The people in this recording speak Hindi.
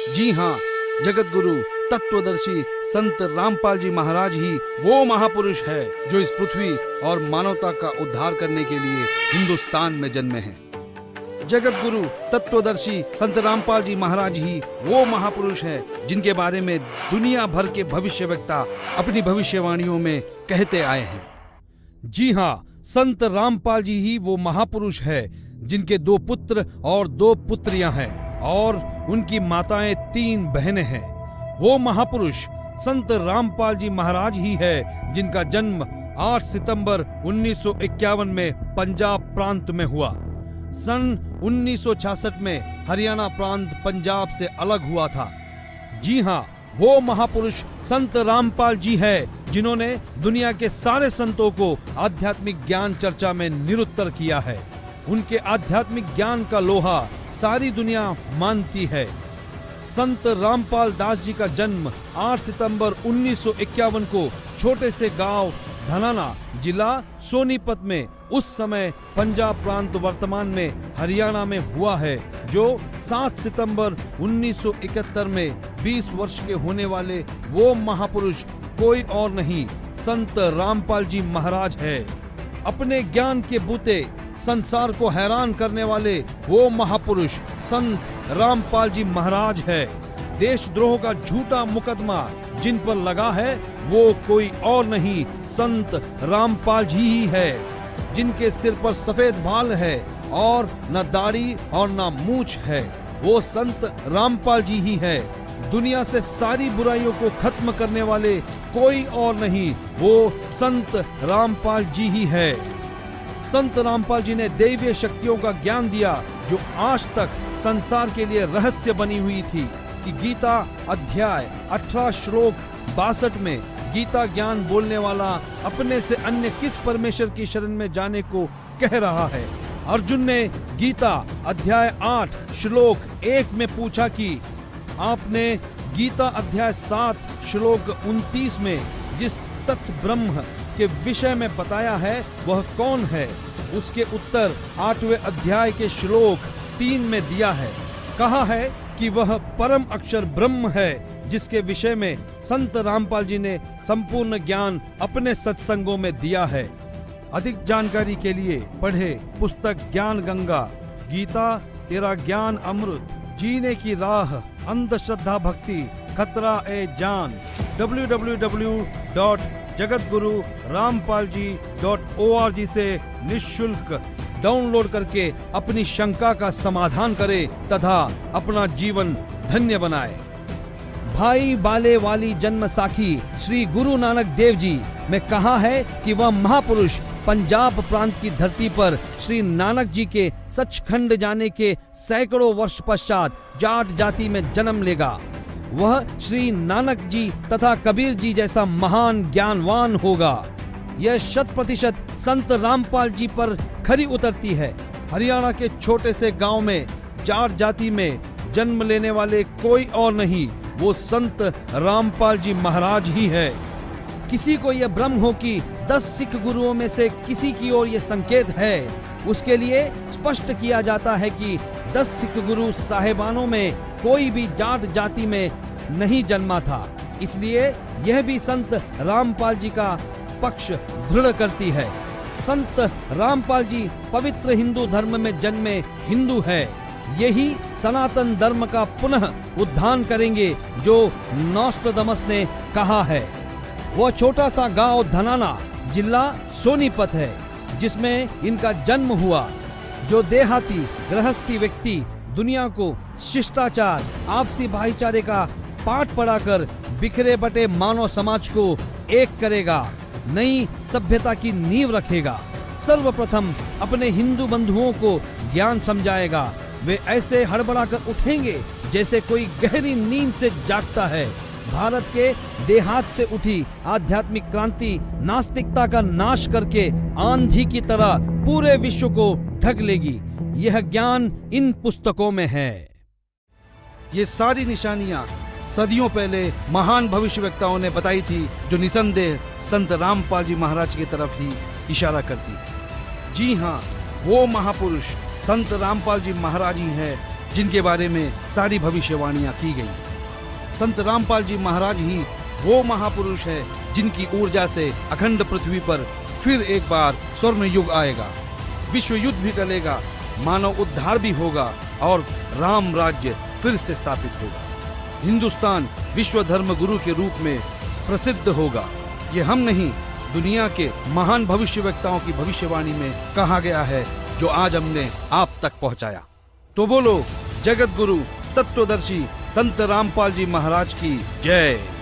जी हाँ, जगत गुरु तत्वदर्शी संत रामपाल जी महाराज ही वो महापुरुष है जो इस पृथ्वी और मानवता का उद्धार करने के लिए हिंदुस्तान में जन्मे हैं। जगत गुरु तत्वदर्शी संत रामपाल जी महाराज ही वो महापुरुष है जिनके बारे में दुनिया भर के भविष्यवक्ता अपनी भविष्यवाणियों में कहते आए हैं। जी हाँ, संत रामपाल जी ही वो महापुरुष है जिनके 2 पुत्र और 2 पुत्रियां हैं और उनकी माताएं 3 बहनें हैं। वो महापुरुष संत रामपाल जी महाराज ही है जिनका जन्म 8 सितंबर 1951 में पंजाब प्रांत में हुआ। सन 1966 में हरियाणा प्रांत पंजाब से अलग हुआ था। जी हाँ, वो महापुरुष संत रामपाल जी है जिन्होंने दुनिया के सारे संतों को आध्यात्मिक ज्ञान चर्चा में निरुत्तर किया है। उनके आध्यात्मिक ज्ञान का लोहा सारी दुनिया मानती है। संत रामपाल दास जी का जन्म 8 सितंबर 1951 को छोटे से गांव धनाना, जिला सोनीपत में, उस समय पंजाब प्रांत वर्तमान में हरियाणा में हुआ है, जो 7 सितंबर 1971 में 20 वर्ष के होने वाले वो महापुरुष कोई और नहीं, संत रामपाल जी महाराज है। अपने ज्ञान के बूते संसार को हैरान करने वाले वो महापुरुष संत रामपाल जी महाराज है। देशद्रोह का झूठा मुकदमा जिन पर लगा है वो कोई और नहीं, संत रामपाल जी ही है, जिनके सिर पर सफेद बाल है और न दाढ़ी और न मूछ है। वो संत रामपाल जी ही है। दुनिया से सारी बुराइयों को खत्म करने वाले कोई और नहीं, वो संत रामपाल जी ही है। संत रामपाल जी ने दैवीय शक्तियों का ज्ञान दिया जो आज तक संसार के लिए रहस्य बनी हुई थी कि गीता अध्याय 18 श्लोक 62 में गीता ज्ञान बोलने वाला अपने से अन्य किस परमेश्वर की शरण में जाने को कह रहा है। अर्जुन ने गीता अध्याय 8 श्लोक 1 में पूछा कि आपने गीता अध्याय 7 श्लोक 29 में जिस तत्व ब्रह्म के विषय में बताया है वह कौन है। उसके उत्तर 8वें अध्याय के श्लोक 3 में दिया है। कहा है कि वह परम अक्षर ब्रह्म है जिसके विषय में संत रामपाल जी ने संपूर्ण ज्ञान अपने सत्संगों में दिया है। अधिक जानकारी के लिए पढ़े पुस्तक ज्ञान गंगा, गीता तेरा ज्ञान अमृत, जीने की राह, अंधश्रद्धा भक्ति खतरा ए जान, www.jagatgururampalji.org से निःशुल्क डाउनलोड करके अपनी शंका का समाधान करें तथा अपना जीवन धन्य बनाए। भाई बाले वाली जन्म साखी श्री गुरु नानक देव जी में कहा है कि वह महापुरुष पंजाब प्रांत की धरती पर श्री नानक जी के सचखंड जाने के सैकड़ों वर्ष पश्चात जाट जाति में जन्म लेगा। वह श्री नानक जी तथा कबीर जी जैसा महान ज्ञानवान होगा। यह 100% संत रामपाल जी पर खरी उतरती है। हरियाणा के छोटे से गांव में जाट जाति में जन्म लेने वाले कोई और नहीं, वो संत रामपाल जी महाराज ही है। किसी को यह भ्रम हो कि 10 सिख गुरुओं में से किसी की ओर यह संकेत है, उसके लिए स्पष्ट किया जाता है कि 10 सिख गुरु साहेबानों में कोई भी जाट जाति में नहीं जन्मा था। इसलिए यह भी संत रामपाल जी का पक्ष दृढ़ करती है। संत रामपाल जी पवित्र हिंदू धर्म में जन्मे हिंदू है। यही सनातन धर्म का पुनः उद्धार करेंगे जो नॉस्ट्राडमस ने कहा है। वह छोटा सा गांव धनाना, जिला सोनीपत है, जिसमें इनका जन्म हुआ। जो देहाती गृहस्थी व्यक्ति दुनिया को शिष्टाचार, आपसी भाईचारे का पाठ पढ़ाकर बिखरे बटे मानव समाज को एक करेगा, नई सभ्यता की नींव रखेगा। सर्वप्रथम अपने हिंदू बंधुओं को ज्ञान समझाएगा। वे ऐसे हड़बड़ाकर उठेंगे जैसे कोई गहरी नींद से जागता है। भारत के देहात से उठी आध्यात्मिक क्रांति नास्तिकता का नाश करके आंधी की तरह पूरे विश्व को ढक लेगी। यह ज्ञान इन पुस्तकों में है। ये सारी निशानियां सदियों पहले महान भविष्यवक्ताओं ने बताई थी, जो निसंदेह संत रामपाल जी महाराज की तरफ ही इशारा करती है। जी हाँ, वो महापुरुष संत रामपाल जी महाराज ही है जिनके बारे में सारी भविष्यवाणियां की गई। संत रामपाल जी महाराज ही वो महापुरुष है जिनकी ऊर्जा से अखंड पृथ्वी पर फिर एक बार स्वर्ण युग आएगा, विश्व युद्ध भी टलेगा, मानव उद्धार भी होगा और राम राज्य फिर से स्थापित होगा। हिंदुस्तान विश्व धर्म गुरु के रूप में प्रसिद्ध होगा। ये हम नहीं, दुनिया के महान भविष्यवक्ताओं की भविष्यवाणी में कहा गया है, जो आज हमने आप तक पहुंचाया। तो बोलो जगत गुरु तत्वदर्शी संत रामपाल जी महाराज की जय।